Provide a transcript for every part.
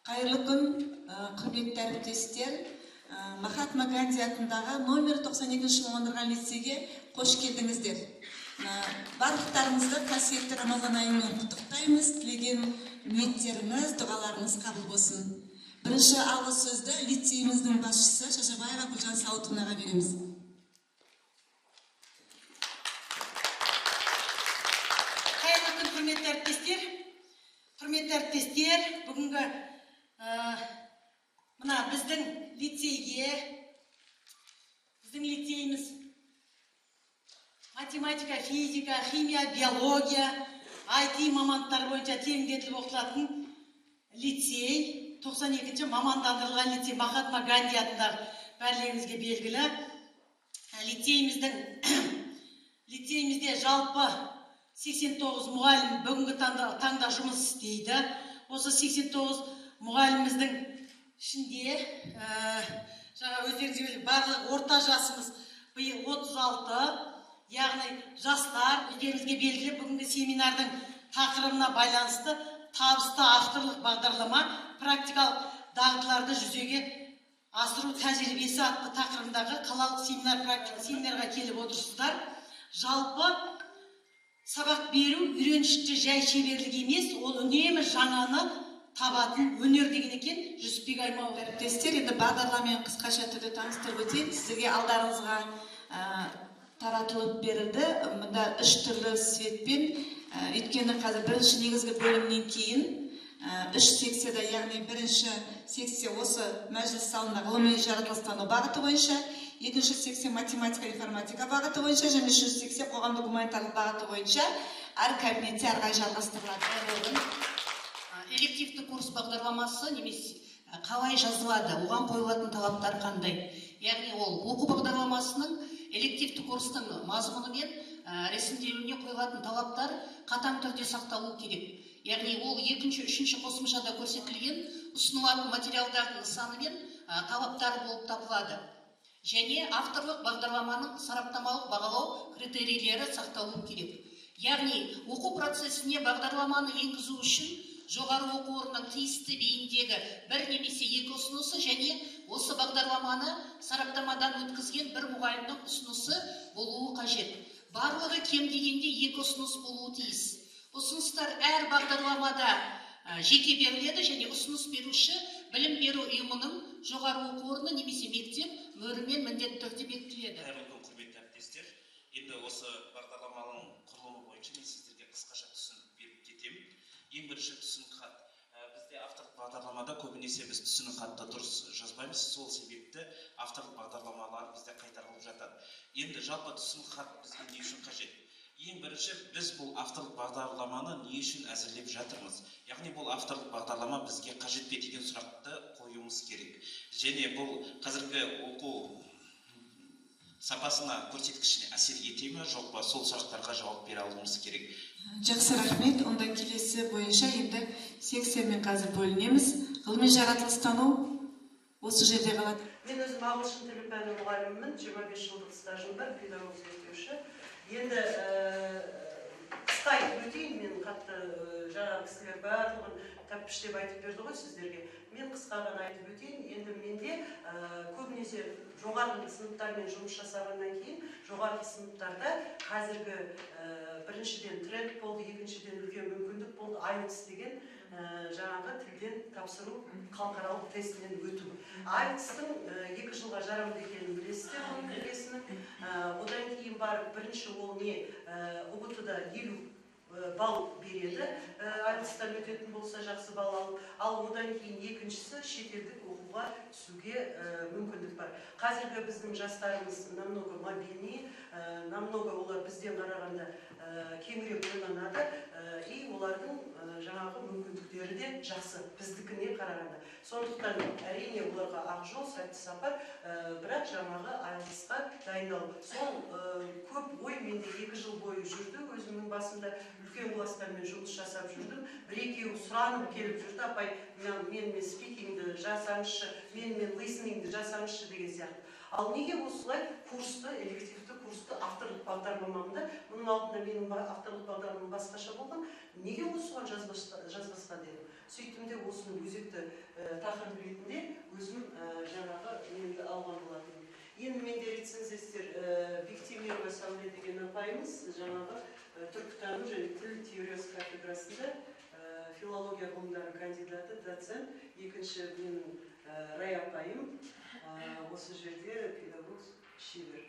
Қайырлы күн, құрметті әріптестер. Махатма Ганди атындағы номер 92-ші мамандырған лицейге қош келдіңіздер. Барлықтарыңызды қасиетті Рамазан айымен құттықтаймыз. Тілеген ниеттеріңіз, дұғаларыңыз қабыл болсын. Бірінші алғы сөзді лицейіміздің басшысы Шашабаева Гүлжан Сауытовнаға береміз. Қайырлы күн, құрметті әріптестер. Құрметті әріптестер, бүгінгі мына біздің лицейіміз математика, физика, химия, биология, IT мамандықтары бойынша тереңдетіліп оқытылатын лицей, 92-ші мамандандырылған лицей Махатма Ганди атындағы бәрлеріңізге белгілі. Лицейімізде жалпы 89 мұғалім бүгінгі таңда жұмыс істейді. Осы 89 мұғаліміміздің ішінде жаңа өздеріңізге барлық орта жасымыз биыл 36, яғни жастар өздеріңізге белгілі бүгінгі семинардың тақырыбына байланысты табысты авторлық бағдарлама практикалық дағдыларды жүзеге асыру тәжірибесі атты тақырыбындағы қалалық семинарға келіп отырсыздар. Жалпы сабақ беру үйреншікті жай шеберлік емес, ол үнемі жаңаны табатын өнер деген екен. Жүсіпбек Аймауов әріптестер, енді бағдарламамен қысқаша түрде таныстырып өтейін. Сіздерге алдарыңызға таратылып берілді. Мұнда 3 түрлі светпен, өйткені қазір бірінші негізгі бөлімнен кейін 3 секцияда, яғни бірінші секция осы мәжіліс залында ғылыми жаратылыстану бағыты бойынша, екінші секция математика, информатика бағыты бойынша, және үшінші секция қоғамдық гуманитарлық бағыты бойынша әр кабинетте әрқай жалғастырылады. Элективті курс бағдарламасы немесе қалай жазылады, оған қойылатын талаптар қандай? Яғни ол оқу бағдарламасының элективті курстың мазмұны мен рәсімделуіне қойылатын талаптар қатаң түрде сақталуы керек. Яғни ол екінші, үшінші қосымшада көрсетілген ұсынылатын материалдардың саны мен талаптары болып табылады. Және авторлық бағдарламаның сараптамалық бағалау критерийлері сақталуы керек. Яғни оқу процесіне бағдарламаны енгізу үшін жоғары оқу орнының тиісті бейіндегі бір немесе 2 ұсынысы және осы бағдарламаны сараптамадан өткізген бір мұғалімнің ұсынысы болуы қажет. Барлығы кем дегенде 2 ұсыныс болуы тиіс. Ұсыныстар әр бағдарламада жеке беріледі және ұсыныс беруші білім беру ұйымының жоғары оқу орны немесе мектеп мөрімен міндетті түрде бекітіледі. Құрметті әріптестер, енді осы бағдарламаның құрылымы бойынша мен сіздерге қысқаша түсінік беріп кетемін. Ең бірінші түсінік хат. Бізде авторлық бағдарламада көбінесе біз түсінік хатты дұрыс жазбаймыз, сол себепті авторлық бағдарламалар бізде қайтарылып жатады. Енді жалпы түсінік хат бізге не үшін қажет? Ең бірінші біз бұл авторлық бағдарламаны не үшін әзірлеп жатырмыз? Яғни бұл авторлық бағдарлама бізге қажет пе деген сұрақты қоюымыз керек. Және бұл қазіргі оқу сапасына көрсеткішіне әсер ете ме, жоқ па, сол сұрақтарға жауап бере алуымыз керек. Жақсы, рахмет. Онда келесі бойынша енді секциямен қазір бөлінеміз. Ғылыми жаратылыстану осы жерде қалады. Мен өзім ағылшын тілі пәні мұғалімімін, 25 жылдық стажым бар, педагог зерттеуші. Енді қысқа айтып өтейін, мен қатты жаңағы кісілер барлығын тәппіштеп айтып берді ғой сіздерге. Мен қысқа ғана айтып өтейін. Енді менде көбінесе жоғарғы сыныптармен жұмыс жасағаннан кейін, жоғарғы сыныптарда қазіргі біріншіден тренд болды, екіншіден үлкен мүмкіндік болды, IELTS деген жаңағы тілден тапсыру халықаралық тестінен өту. IELTS-тың 2 жылға жарамды екенін білесіздер, оның кіргесінің. Одан кейін барып бірінші ол не ұбт-да 50 балл береді, IELTS-тан өтетін болса жақсы балл алып, ал одан кейін екіншісі шетелдік оқуға түсуге мүмкіндік бар. Қазіргі біздің жастарымыз намного мобильнее, намного олар бізден қарағанда кеңірек ойланады, и олардың жаңағы мүмкіндіктері де жақсы біздікіне қарағанда. Сондықтан әрине оларға ақ жол, сәтті сапар, бірақ жаңағы IELTS-қа дайындалу. Сол көп ой менде 2 жыл бойы жүрді, өзімнің басымда үлкен класстармен жұмыс жасап жүрдім. Бір-екеуі сұранып келіп жүрді, апай, мен спикингді жасаңызшы, мен листенингді жасаңызшы деген сияқты. Ал неге осылай курсты, элективті курсты авторлық бағдарламамда, мұның алдында менің авторлық бағдарламам басқаша болған, неге осыған жазбасқа дедім. Сөйттім де осының өзекті жетсеңіздер, Бектемирова Сәуле деген апайымыз жаңағы түркітану және тіл теориясы кафедрасында филология ғылымдары кандидаты, доцент. Екінші менің Рай апайым осы жерде педагог шебер.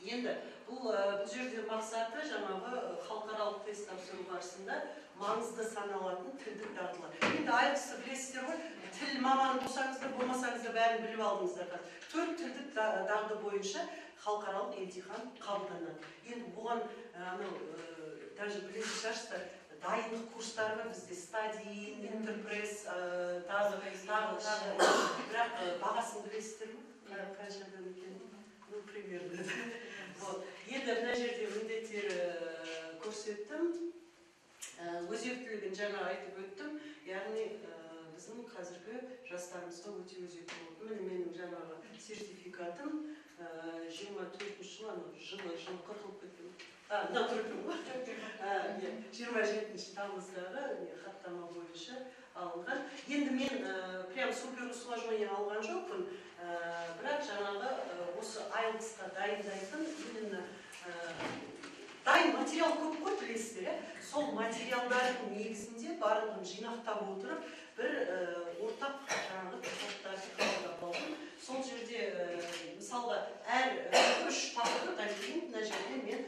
Енді бұл жерде мақсаты жаңағы халықаралық тест тапсыру барысында маңызды саналатын тілдік дағдылар. Енді айтысы білесіздер ғой, тіл маманы болсаңыздар, болмасаңыздар бәрін біліп алдыңыздар. 4 тілдік дағды бойынша халықаралық емтихан қабылданады. Енді бұған даже білетін шығарсыздар, дайындық курстары бізде стадиин, интерпресс, тағы, бірақ бағасын білесіздер ме? Қаншадан екен? Примерно. Енді мына жерде міндеттер көрсеттім, өзектілігін жаңа айтып өттім, яғни біздің қазіргі жастарымызға өте өзекті болды. Міне менің жаңағы сертификатым 24 жылы қырқылып кеттім. Мына тұрдым ғой. 27 тамыздағы хаттама бойынша алынған. Енді мен прям супер усложнение алған жоқпын, бірақ жаңағы осы IELTS-қа дайындайтын именно дайын материал көп қой, білесіздер, сол материалдардың негізінде барлығын жинақтап отырып, бір ортақ жаңағы тақырыптарды қабылдап алдым. Сол жерде мысалға әр 3 тақырыптан кейін мына жерде мен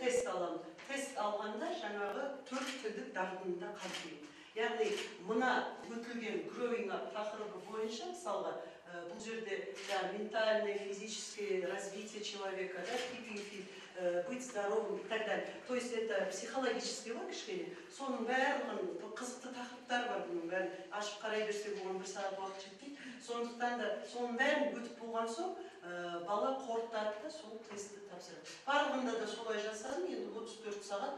тест аламын. Тест алғанда жаңағы 4 тілдік дағдыны да қамтимын. Яғни мына өтілген growing up тақырыбы бойынша мысалға бұл жерде ментальное, физическое развитие человека, keeping fit, быть здоровым и так далее. То есть это психологический ғой кішкене. Соның барлығын қызықты тақырыптар бар, бұның бәрін ашып қарай берсе болған 1 сағат уақыт жетпейді. Сондықтан да соның бәрін өтіп болған соң бала қорытады да сол тестті тапсырады. Барлығында да солай жасадым, енді 34 сағат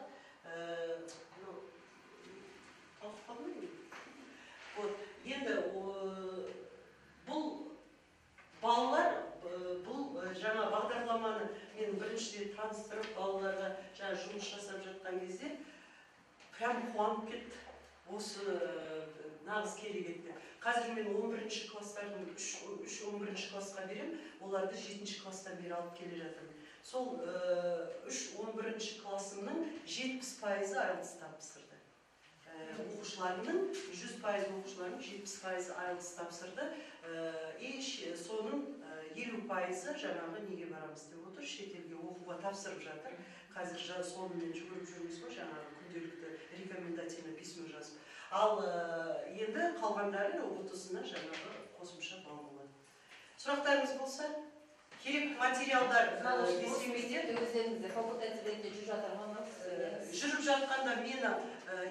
талқып қалмайды. Енді бұл балалар, бұл жаңа бағдарламаны мен біріншіден таныстырып, балаларға жаңа жұмыс жасап жатқан кезде прям қуанып кетті. Осы нағыз келегетті. Қазір мен 11-ші класстардың 3-11-ші классқа берем, оларды 7-ші класстан бері алып келе жатырмын. Сол 3-11-ші классымның 70% IELTS тапсырды. Оқушыларының 100% оқушыларының 70% IELTS тапсырды. Соның 50% жаңағы неге барамыз деп отыр, шетелге оқуға тапсырып жатыр. Қазір сонымен жүгіріп жүрміз ғой, жаңағы күнделікті рекомендательный письмо жазып. Ал енді қалғандары 30-ына жаңағы қосымша балл болады. Сұрақтарыңыз болса, керек материалдар десеңіздер. Өздеріңізде факультет студентте жүріп жатырмыз. Жүріп жатқанда мені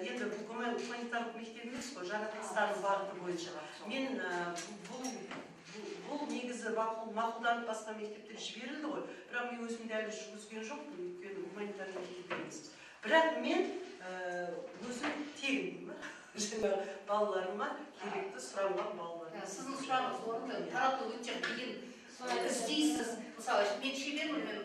енді бұл гуманитарлық мектеп емес қой, жаратылыстардың бағыты бойынша. Мен бұл негізі мақұлданып басқа мектептер жіберілді ғой, бірақ мен өзімді әлі жүргізген жоқпын, өйткені гуманитарлық мектеп емес. Бірақ мен өзім тегін жаңағы балаларыма керекті сұранған балаларыма. Сіздің сұрағыңыз орынды, тарату өте қиын. Іздейсіз, мысалы, мен шебермін, мен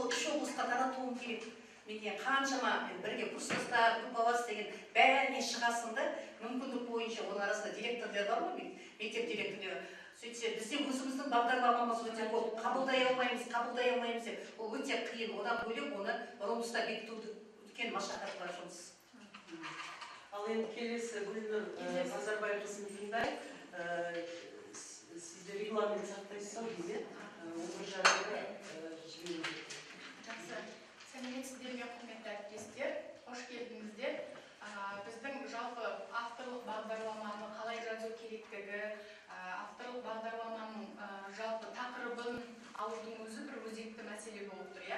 үш облысқа таратуым керек. Менде қаншама бірге курстастар, группалас деген бәріне шығасың да, мүмкіндік бойынша оның арасында директорлар бар ма, мектеп директорлары. Сөйтсе, бізде өзіміздің бағдарламамыз өте көп, қабылдай алмаймыз деп, ол өте қиын. Одан бөлек оны ромыста бекітуді үлкен машақат бар жұмыс. Ал енді келесі Гүлнұр Назарбайқызын тыңдайық. Сізде регламент сақтайсыз деймін, өмір жағдайда жіберу. Жақсы. Сәлеметсіздерге құрметті әріптестер, қош келдіңіздер. Біздің жалпы авторлық бағдарламаны қалай жазу керектігі, авторлық бағдарламаның жалпы тақырыбын алудың өзі бір өзекті мәселе болып тұр.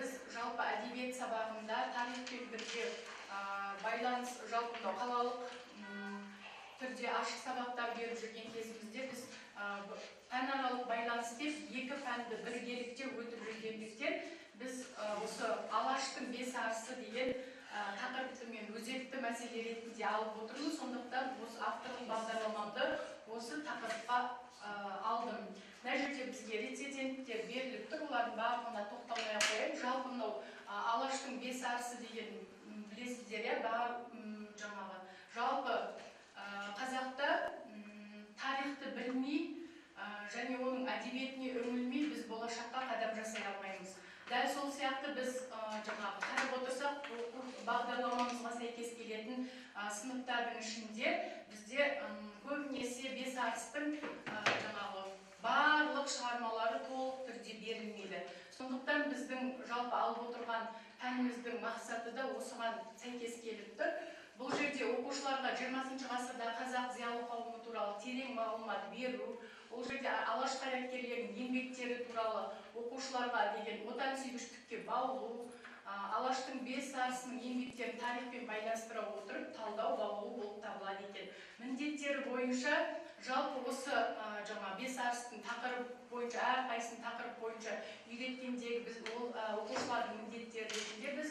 Біз жалпы әдебиет сабағында тарихпен бірге байланыс жалпы қалалық түрде ашық сабақтар беріп жүрген кезімізде біз пәнаралық байланыс деп екі пәнді біргелікте өтіп жүргендіктен біз осы Алаштың бес арысы деген тақырыпты мен өзекті мәселе ретінде алып отырмыз. Сондықтан осы авторлық бағдарламамды осы тақырыпқа алдым. Мына жерде бізге рецензенттер беріліп тұр, олардың барлығына тоқталмай ақ қояйын. Жалпы мынау Алаштың бес арысы деген білесіздер, жаңағы жалпы қазақта тарихты білмей және оның әдебиетіне үңілмей біз болашақ қазір біз жаңағы қарап отырсақ бағдарламамызға сәйкес келетін сыныптардың ішінде бізде көбінесе бесарыстың жаңағы барлық шығармалары толық түрде берілмейді. Сондықтан біздің жалпы алып отырған пәніміздің мақсаты да осыған сәйкес келіп тұр. Бұл жерде оқушыларға 20 ғасырда қазақ зиялы қауымы туралы терең мағлұмат беру, ол жерде алаш қайраткерлерінің еңбектері туралы оқушыларға деген отансүйгіштікке баулу, алаштың бесарысының еңбектерін тарихпен байланыстыра отырып талдау баулу болып табылады екен. Міндеттері бойынша жалпы осы жаңа бесарыстың тақырып бойынша, әрқайсының тақырып бойынша үйреткендегі біз оқушылардың міндеттері ретінде біз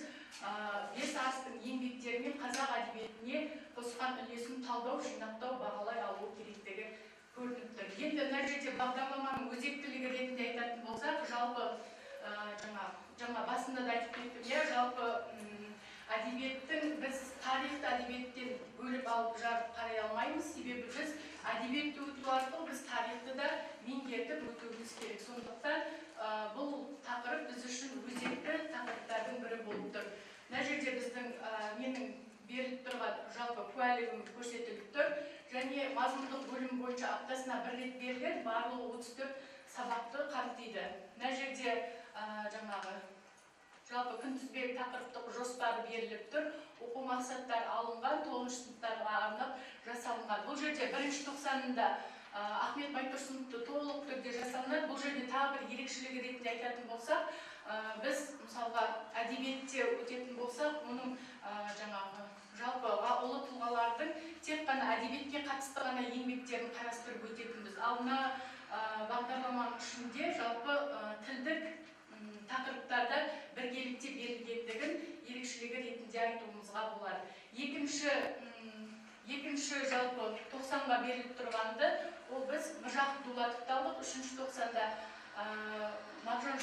бесарыстың еңбектері мен қазақ әдебиетіне қосқан үлесін талдау, жинақтау, бағалай алу керектігі көрініп тұр. Енді мына жерде бағдарламаның өзектілігі ретінде айтатын болсақ, жалпы жаңа басында да айтып кеттім, жалпы әдебиеттің біз тарихты әдебиеттен бөліп алып жарып қарай алмаймыз, себебі біз әдебиетті өту арқылы біз тарихты да меңгертіп өтуіміз керек. Сондықтан бұл тақырып біз үшін өзекті тақырыптардың бірі болып тұр. Мына жерде біздің менің беріліп тұрған жалпы куәлігім көрсетіліп тұр, және мазмұндық бөлім бойынша аптасына бір рет берілген барлығы 34 сабақты қамтиды. Мына жерде жаңағы жалпы күнтізбелік тақырыптық жоспары беріліп тұр, оқу мақсаттары алынған, 9 сыныптарға арнап жасалынған. Бұл жерде 1-ші тоқсанында Ахмет Байтұрсыновты толық түрде жасалынады. Бұл жерде тағы бір ерекшелігі ретінде айтатын болсақ, біз мысалға әдебиетте өтетін болсақ, оның жаңағы жалпы ұлы тұлғалардың тек қана әдебиетке қатысты ғана еңбектерін қарастырып өтетінбіз. Ал мына бағдарламаның ішінде жалпы тілдік тақырыптарда біргелікте берілгендігін ерекшелігі ретінде айтуымызға болады. Екінші жалпы 90-ға беріліп тұрғанды, ол біз Міржақып Дулатовты алдық. 3-ші 90-да Мағжан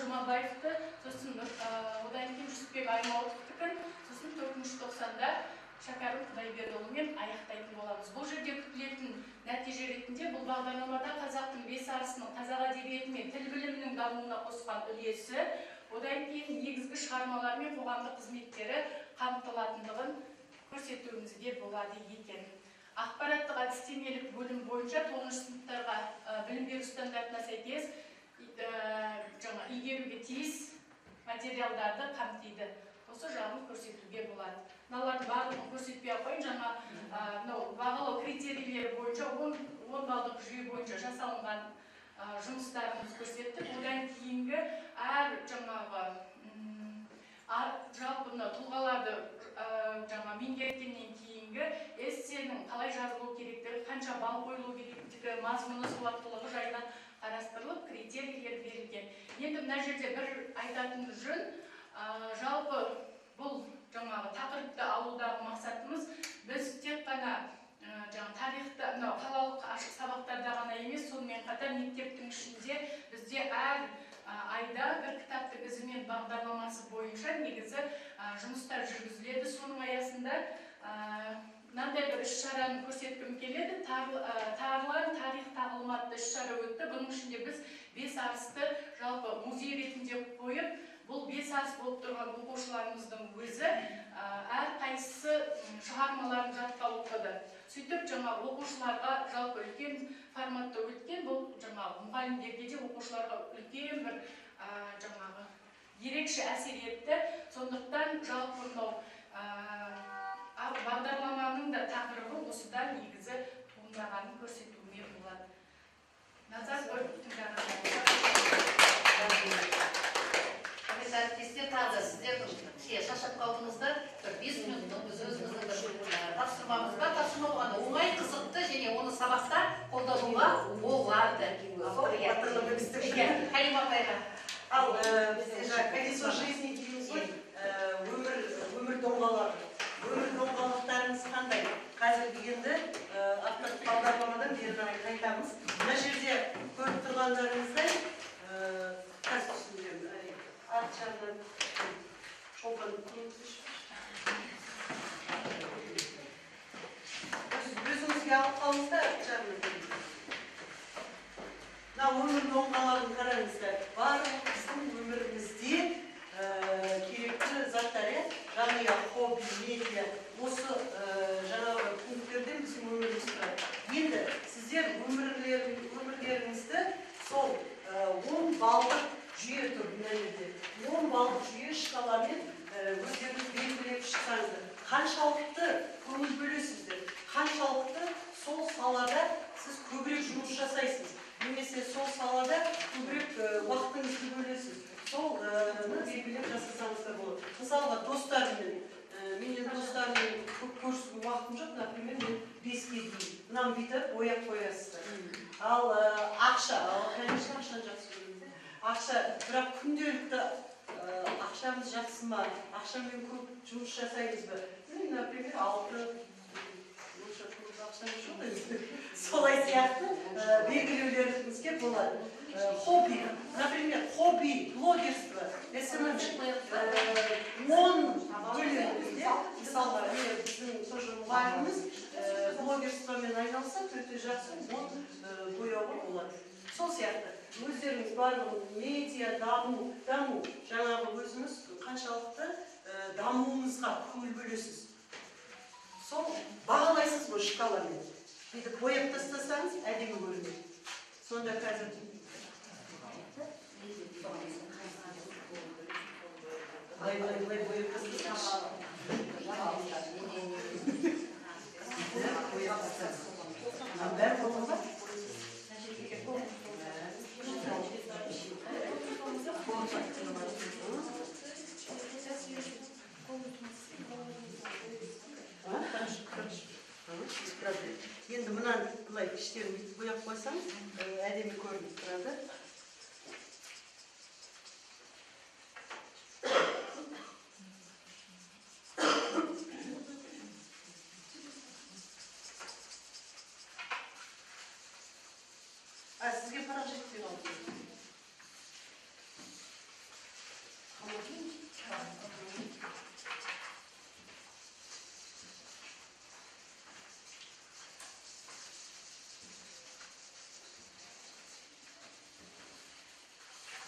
Жұмабаевты, сосын одан кейін Жүсіпбек Аймауытовтікін, сосын 4-ші 90-да Шәкәрім Құдайбердіұлымен аяқтайтын боламыз. Бұл жерде күтілетін нәтиже ретінде бұл бағдарламада қазақтың бесарысының қазақ әдебиеті мен тіл білімінің дамуына қосқан үлесі, одан кейін негізгі шығармалар мен қоғамдық қызметтері қамтылатындығын көрсетуімізге болады екен. Ақпараттық әдістемелік бөлім бойынша 9-ші сыныптарға білім беру стандартына сәйкес игеруге тиіс материалдарды қамтиды. Осы жағын көрсетуге болады. Мыналардың барлығын көрсетпей қойын, жаңа бағалау критерийлері бойынша 10 балдық жүйе бойынша жасалынған жұмыстарымыз көрсеттік. Одан кейінгі әр жаңағы жалпы тұлғаларды меңгерткеннен кейінгі эссенің қалай жазылу керектігі, қанша балл қойылу керектігі, мазмұны, сауаттылығы жайынан қарастырылып, критерийлер берілген. Енді мына жерде бір айтатын жөн, жалпы бұл жаңағы тақырыпты алудағы мақсатымыз біз тек қана тарихты қалалық ашық сабақтарда ғана емес, сонымен қатар мектептің ішінде бізде әр айда бір кітаптың ізімен бағдарламасы бойынша негізі жұмыстар жүргізіледі. Соның аясында мынандай бір іс-шараны көрсеткім келеді. Тарылан тарих тағылыматты іс-шара өтті. Бұның ішінде біз бесарысты жалпы музей ретінде қойып, бұл бесарыс болып тұрған оқушыларымыздың өзі әрқайсысы шығармаларын жатқа оқыды. Сөйтіп оқушыларға жалпы үлкен форматта өткен, бұл мұғалімдерге де оқушыларға үлкен бір ерекше әсер етті. Сондықтан жалпы бағдарламаның да тақырыбы осыдан негізі туындағанын көрсетуге болады. Назар қойып тыңдағандарыңызға әріптестер, тағы да сіздер шаршап қалдыңыздар, 5 минуттық біз өзіміздің бір тапсырмамыз бар. Тапсырма болғанда оңай, қызықты және оны сабақта қолдануға болады. Халима апайға. Ал бізде колесо жизни дейміз ғой, өмір доңғалағы. Өмір доңғалықтарымыз қандай? Қазіргі енді авторлық бағдарламадан бері қарай айтамыз. Мына жерде көріп тұрғандарыңыздай қазір түсіндіремін. Арт жағынан шолпан өзіңізге алып қалыңыздар арт жағынан. өмір доңғалағын қараңыздар. Барлық біздің өмірімізде керекті заттар, жанұя, хобби, медиа, осы жаңағы пункттерден біздің өміріміз тұрады. Енді сіздер өмірлеріңізді сол 10 балдық жүйе тұр мына жерде. 10 балдық жүйе шкаламен өздеріңіз белгілеп шықсаңыздар. Қаншалықты көңіл бөлесіздер, қаншалықты сол салада сіз көбірек жұмыс жасайсыз, немесе сол салада көбірек уақытыңызды бөлесіз. Сол белгілеп жасасаңыздар болады. Мысалға, достарыммен, менен достарыммен көп көрісуге уақытым жоқ, например, мен 5-ке дейін мынаны бүйтіп бояп қоясыздар. Ал ақша, конечно, ақшаны жақсы көреміз. Ақша, бірақ күнделікті ақшамыз жақсы ма, ақшамен көп жұмыс жасаймыз ба? Например, 6 солай сияқты белгілеулеріңізге болады. Хобби, например, хобби, блогерство, СММші, 10 бөлігінде, мысалға, біздің тоже мұғаліміміз блогерствомен айналса, өте жақсы 10 бояуға болады. Сол сияқты, өздеріңіз барлығы медиа, даму, жаңағы өзіңіз қаншалықты дамуымызға көңіл бөлесіз. Сол бағалайсыз бұл шкаламен. Бүйтіп бояп тастасаңыз, әдемі көрінеді. Сонда қазір былай бояп тастасаңыз. Бәрі болды ма? Енді мұнан бұлай іштерін бояп қойсаңыз, әдемі көрініп тұрады. Сізге парақ жетпей қалды.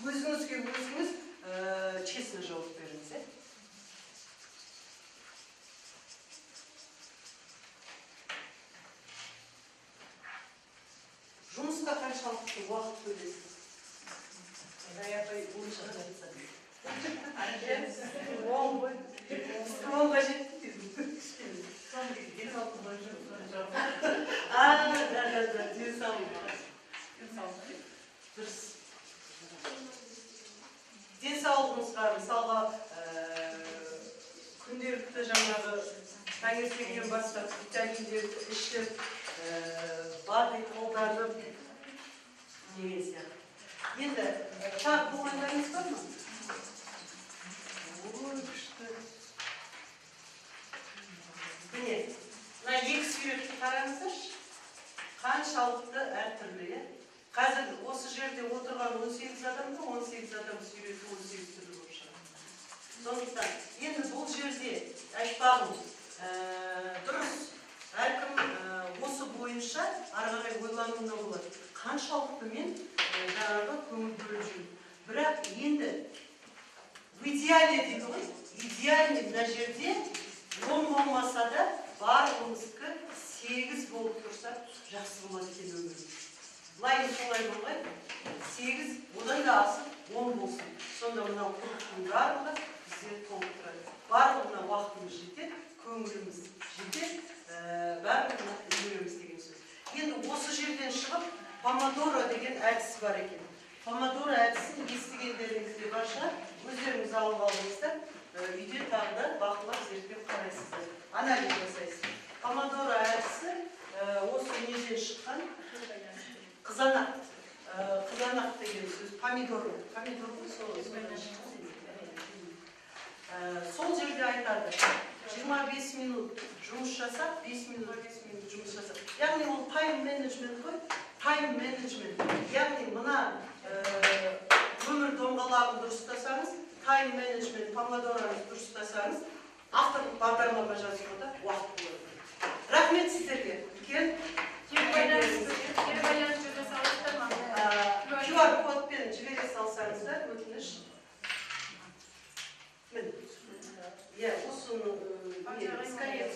Өзіңізге өзіңіз честно жауап беріңіз. Жұмысқа қаншалықты уақыт бөлесіз? Онға жетті. Дұрыс. Денсаулығыңызға, мысалға, күнделікті жаңағы таңертеңнен бастап витаминдерді ішіп, бадый қолданып деген сияқты. Енді тағы болғандарыңыз бар ма? Ой, күшті. Міне, мына екі суретті қараңыздаршы. Қаншалықты әртүрлі, Қазір осы жерде отырған 18 адамды 18 адам суреті 18 түрлі болып шығады. Сондықтан, енді бұл жерде айтпағым дұрыс. Әркім осы бойынша арғарай ойлануына болады. Қаншалықты мен жаңағы көңіл бөліп жүрмін. Бірақ енді в идеале дейді ғой, идеальный мына жерде 10 болмаса да барлығымыздікі 8 болып тұрса жақсы болады екен өміріміз. Былай солай болмай, 8, одан да асып 10 болсын. Сонда мынау құрықтың барлығы бізде толып тұрады. Барлығына уақытымыз жетеді, көңіліміз жетеді, барлығына үйреміз деген сөз. Енді осы жерден шығып, помодоро деген әдіс бар екен. Помодоро әдісін естігендеріңізде бар шығар, өздеріңіз алып алыңыздар, үйде тағы да бақылап зерттеп қарайсыздар, анализ жасайсыз. Помодоро әдісі осы неден шыққан қызанақ. Қызанақ деген сөз помидор. Помидор содан шыққан. Сол жерде айтады, 25 минут жұмыс жасап, 5 минут жұмыс жасап. Яғни ол тайм менеджмент қой, тайм менеджмент. Яғни мына өмір доңғалағын дұрыстасаңыз, тайм менеджмент, помодороны дұрыстасаңыз, авторлық бағдарлама жазуға уақыт болады. Рахмет сіздерге. Кел байланыс жүргізе салыстырма. QR-кодпен жібере салсаңыздар, өтініш. Міне. Иә, осыны скорее,